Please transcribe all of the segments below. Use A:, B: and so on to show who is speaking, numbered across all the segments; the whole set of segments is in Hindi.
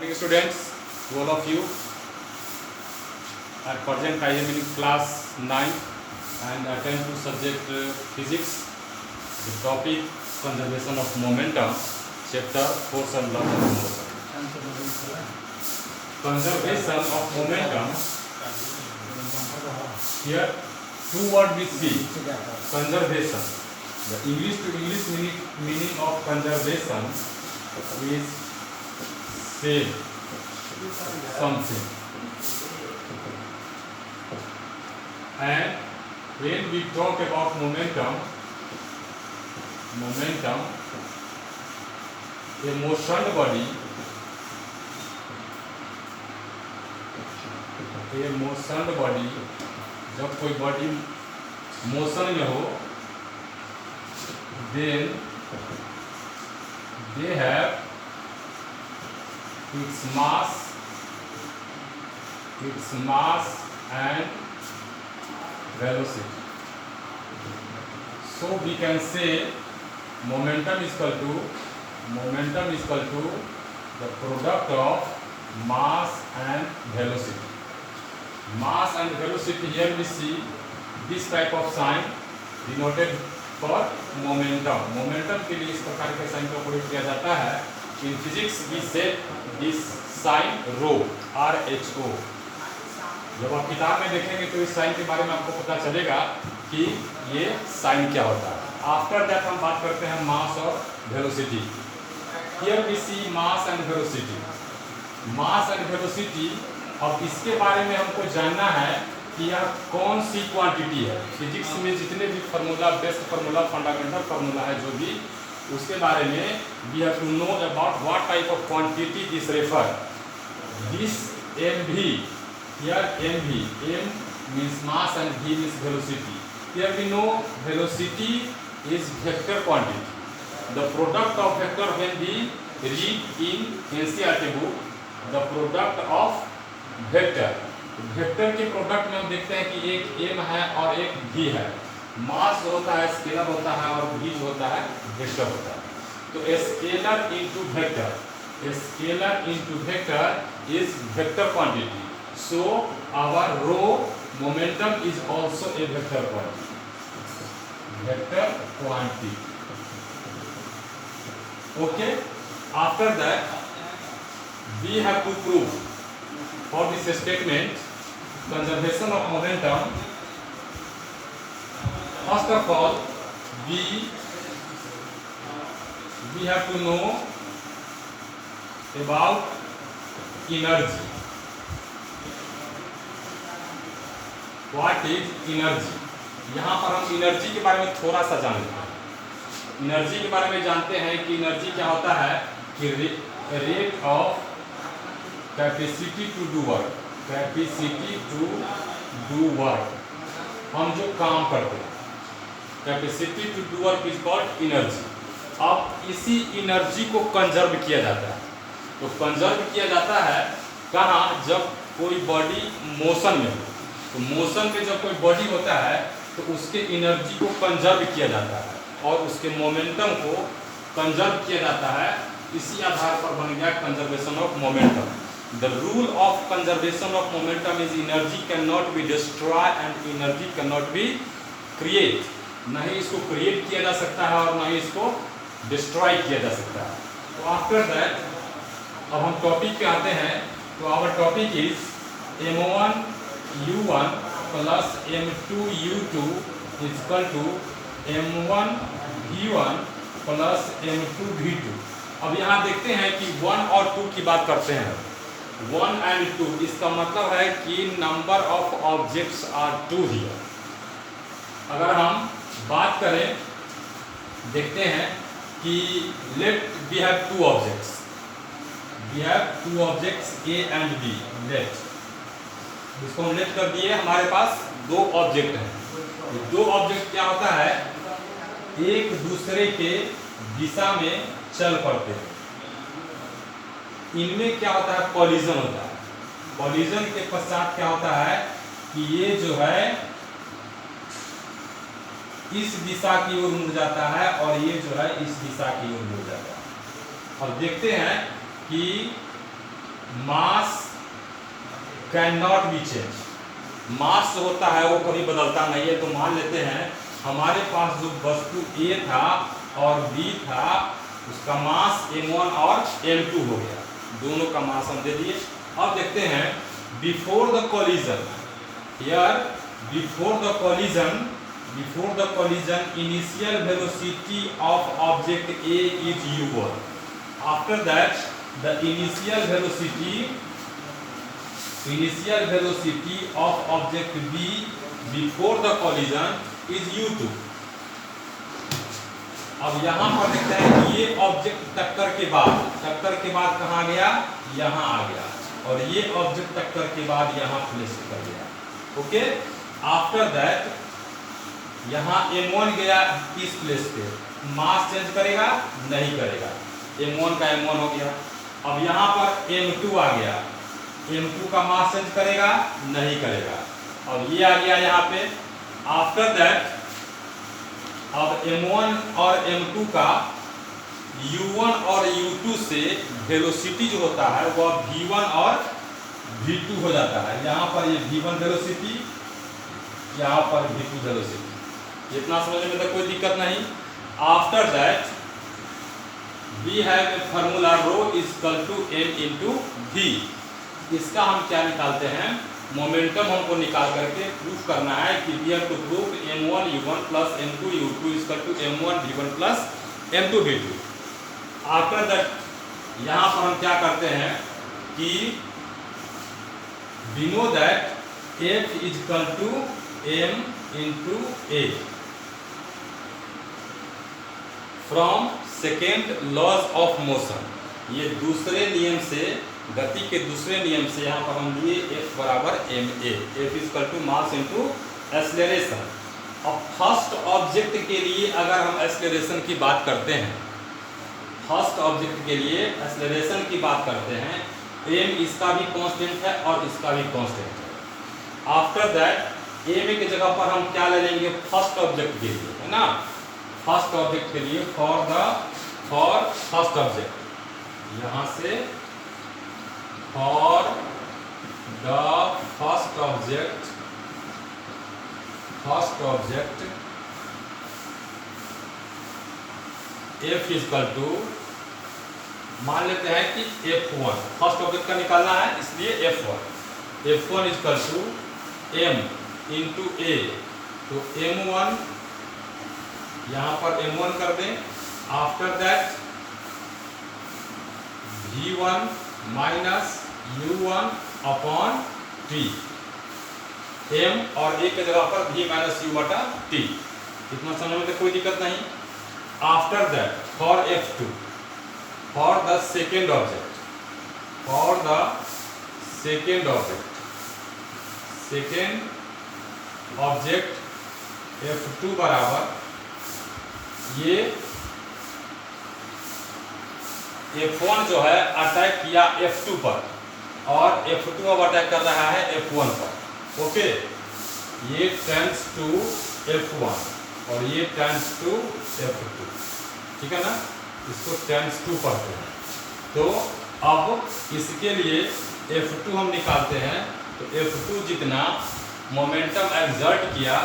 A: Morning students, to all of you. At present I am in class 9 and attend to subject physics. The topic conservation of momentum, chapter force and law of motion. Conservation of momentum. Here two words we see. Conservation. The English to English meaning of conservation is save something, and when we talk about momentum, a motion body, जब कोई बॉडी मोशन में हो, then they have its mass and velocity. So we can say momentum is equal to the product of mass and velocity. Mass and velocity, here we see this type of sign denoted for momentum. Momentum के लिए इस प्रकार के साइन का प्रयोग किया जाता है. In physics we say this sign rho, RHO. जब आप किताब में देखेंगे तो इस साइन के बारे में आपको पता चलेगा कि ये साइन क्या होता है. आफ्टर दैट हम बात करते हैं मास और velocity. Here we see mass and velocity. Mass and velocity, अब इसके बारे में हमको जानना है कि यह कौन सी क्वांटिटी है. फिजिक्स में जितने भी formula, best formula, fundamental formula है, जो भी उसके बारे में we have to know about what type of quantity this refer. This mv, here mv, m means mass and v means velocity. Here we know velocity is vector quantity. The product of vector when we read in NCERT book, the product of vector. Vector के प्रोडक्ट में हम देखते हैं कि एक m है और एक v है. मास जो होता है स्केलर होता है और v जो होता है वेक्टर होता है. तो scalar into vector is vector quantity. So our row momentum is also a vector quantity. Okay, after that we have to prove for this statement conservation of momentum. First of all, we have to know about energy. What is energy? यहाँ पर हम एनर्जी के बारे में थोड़ा सा जान लेते हैं. एनर्जी के बारे में जानते हैं कि एनर्जी क्या होता है कि rate of capacity to do work. हम जो काम करते हैं, capacity to do work is called energy. अब इसी एनर्जी को कंजर्व किया जाता है. तो कंजर्व किया जाता है कहाँ? जब कोई बॉडी मोशन में हो. तो मोशन में जब कोई बॉडी होता है तो उसके एनर्जी को कंजर्व किया जाता है और उसके मोमेंटम को कंजर्व किया जाता है. इसी आधार पर बन गया conservation of momentum. The rule of conservation of momentum is energy cannot be destroyed and energy cannot be create. नहीं इसको क्रिएट किया जा सकता है और नहीं इसको डिस्ट्रॉय किया जा सकता है. तो आफ्टर दैट अब हम टॉपिक पे आते हैं. तो our topic is m1 u1 plus m2 u2 is equal to m1 v1 plus m2 v2. अब यहाँ देखते हैं कि 1 और 2 की बात करते हैं. 1 and 2, इसका मतलब है कि number of objects are 2 here. अगर हम बात करें, देखते हैं कि left we have 2 objects. A and B. Left, इसको हम लेफ्ट कर दिए. हमारे पास 2 ऑब्जेक्ट हैं. 2 ऑब्जेक्ट क्या होता है, एक दूसरे के दिशा में चल पड़ते हैं. इनमें क्या होता है, कॉलिजन होता है. कॉलिजन के पश्चात क्या होता है कि ये जो है इस दिशा की ओर मुड़ जाता है और ये जो है इस दिशा की ओर मुड़ जाता है. और देखते हैं कि mass can not be change. Mass जो होता है वो कभी बदलता नहीं है। तो मान लेते हैं हमारे पास जो वस्तु A था और B था, उसका मास m1 और m2 हो गया, दोनों का मास हम दे दिए। अब देखते हैं before the collision, here before the collision initial velocity of object A is u1। After that the initial velocity of object B before the collision is u2। अब यहां पर देखते हैं कि ये ऑब्जेक्ट टक्कर के बाद कहां गया, यहां आ गया, और ये ऑब्जेक्ट टक्कर के बाद यहां प्लेस कर गया। ओके, आफ्टर दैट यहां m1 गया किस प्लेस पे, मास चेंज करेगा नहीं करेगा, m1 का m1 हो गया। अब यहाँ पर m2 आ गया, m2 का मास चेंज करेगा नहीं करेगा, अब ये आ गया यहाँ पे। आफ्टर दैट अब m1 और m2 का u1 और u2 से वेलोसिटी जो होता है वह v1 और v2 हो जाता है। यहाँ पर ये v1 वेलोसिटी, यहाँ पर v2 वेलोसिटी। इतना समझने में तो कोई दिक्कत नहीं। After that we have a formula rho is equal to m into v। इसका हम क्या निकालते हैं, मोमेंटम हमको निकाल करके प्रूफ करना है कि we have to prove m1 u1 plus m2 u2 is equal to m1 v1 plus m2 v2। After that यहाँ पर हम क्या करते हैं कि we know that f is equal to m into a from second laws of motion. ये दूसरे नियम से, गति के दूसरे नियम से यहाँ पर हम लिए F बराबर ma, F is equal to mass into acceleration. अब फर्स्ट ऑब्जेक्ट के लिए अगर हम एक्सेलरेशन की बात करते हैं, फर्स्ट ऑब्जेक्ट के लिए एक्सेलरेशन की बात करते हैं, m इसका भी कांस्टेंट है और इसका भी कांस्टेंट है। आफ्टर दैट m की जगह पर हम क्या ले लेंगे, फर्स्ट ऑब्जेक्ट के लिए, है ना, फर्स्ट ऑब्जेक्ट के लिए फॉर फर्स्ट ऑब्जेक्ट, यहां से for the first object f is equal to, मान लेते हैं कि f1 फर्स्ट ऑब्जेक्ट का निकालना है, इसलिए f1 is equal to m into a। तो m1 यहाँ पर m1 कर दें। After that v1 minus u1 upon t, m और a के जगह पर v माइनस u बटा t। इतना समझने में तो कोई दिक्कत नहीं। After that for f2, for the second object f2 बराबर, ये F1 जो है अटैक किया F2 पर और F2 अब अटैक कर रहा है F1 पर। ओके, ये टेंस टू F1 और ये टेंस टू F2, ठीक है ना, इसको टेंस टू पढ़ते हैं। तो अब इसके लिए F2 हम निकालते हैं, तो F2 जितना मोमेंटम एक्सर्ट किया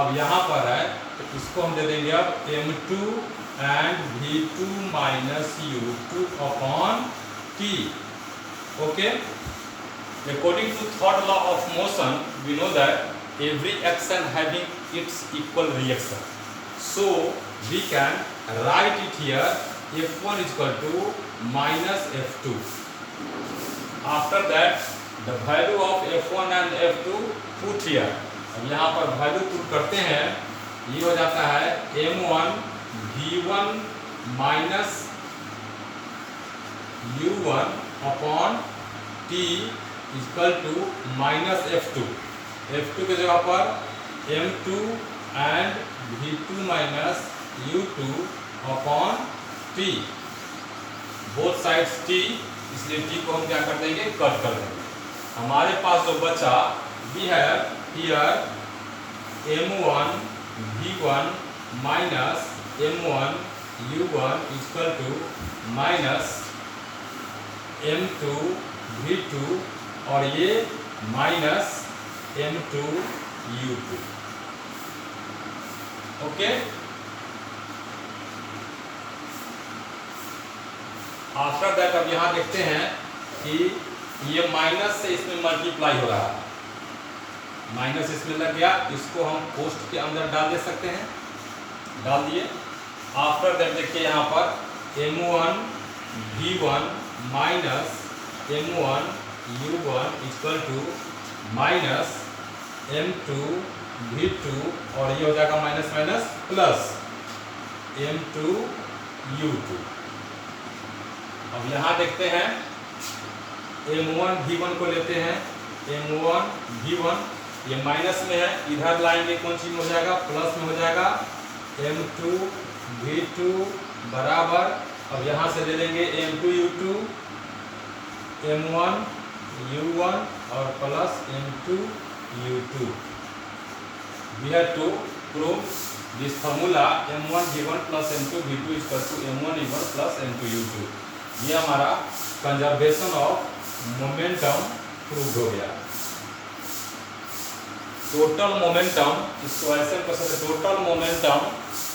A: अब यहाँ पर है, तो इसको हम दे देंगे अब m2 and v2 minus u2 upon t। Okay, according to third law of motion we know that every action having its equal reaction, so we can write it here f1 is equal to minus f2। After that the value of f1 and f2 put here. अब यहाँ पर वैल्यू पुट करते हैं, ये हो जाता है m1 v1 minus u1 upon t equal to minus f2। f2 के जगह पर m2 and v2 minus u2 upon t, both sides t, इसलिए t को हम क्या कर देंगे, कट कर देंगे। हमारे पास जो बचा we have here m1 v1 minus m1 u1 equal to minus m2 v2 और ये minus m2 u2। Okay, after that अब यहां देखते हैं कि ये माइनस से इसमें मल्टीप्लाई हो रहा है, माइनस इसमें लग गया, इसको हम पोस्ट के अंदर डाल दे सकते हैं, डाल दिए। आफ्टर दैट देखिए यहाँ पर m1 v1 minus m1 u1 equal to minus m2 v2 और ये हो जाएगा minus minus plus m2 u2। अब यहाँ देखते हैं m1 v1 को लेते हैं, m1 v1 ये माइनस में है, इधर लाएंगे कौन चीज में हो जाएगा, प्लस में हो जाएगा, m2 v2 बराबर, अब यहाँ से ले लेंगे m2 u2 m1 u1 और plus m2 u2। We have to prove this formula m1 v1 plus m2 v2 is equal to m1 u1 plus m2 u2। ये हमारा कंजर्वेशन ऑफ मोमेंटम प्रूव हो गया। टोटल मोमेंटम, इसको ऐसे कर सकते, total momentum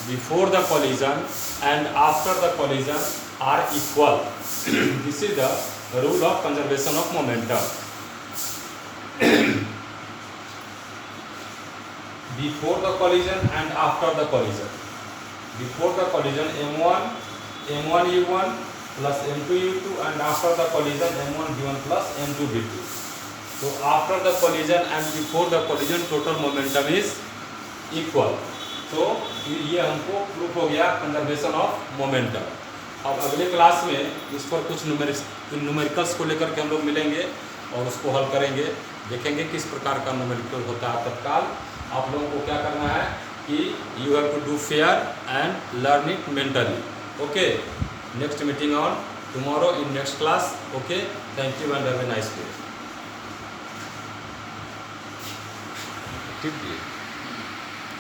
A: before the collision and after the collision are equal. This is the rule of conservation of momentum. Before the collision and after the collision. Before the collision m1 u1 plus m2 u2 and after the collision m1 v1 plus m2 v2. So after the collision and before the collision total momentum is equal. तो ये हमको प्रूफ हो गया कंजर्वेशन ऑफ मोमेंटम। अब अगले क्लास में इस पर कुछ न्यूमेरिकल्स को लेकर के हम लोग मिलेंगे और उसको हल करेंगे, देखेंगे किस प्रकार का न्यूमेरिकल होता है। तत्काल आप लोगों को क्या करना है कि you have to do fair and learn it mentally. Okay, next meeting on tomorrow in next class. Okay, thank you and have a nice day.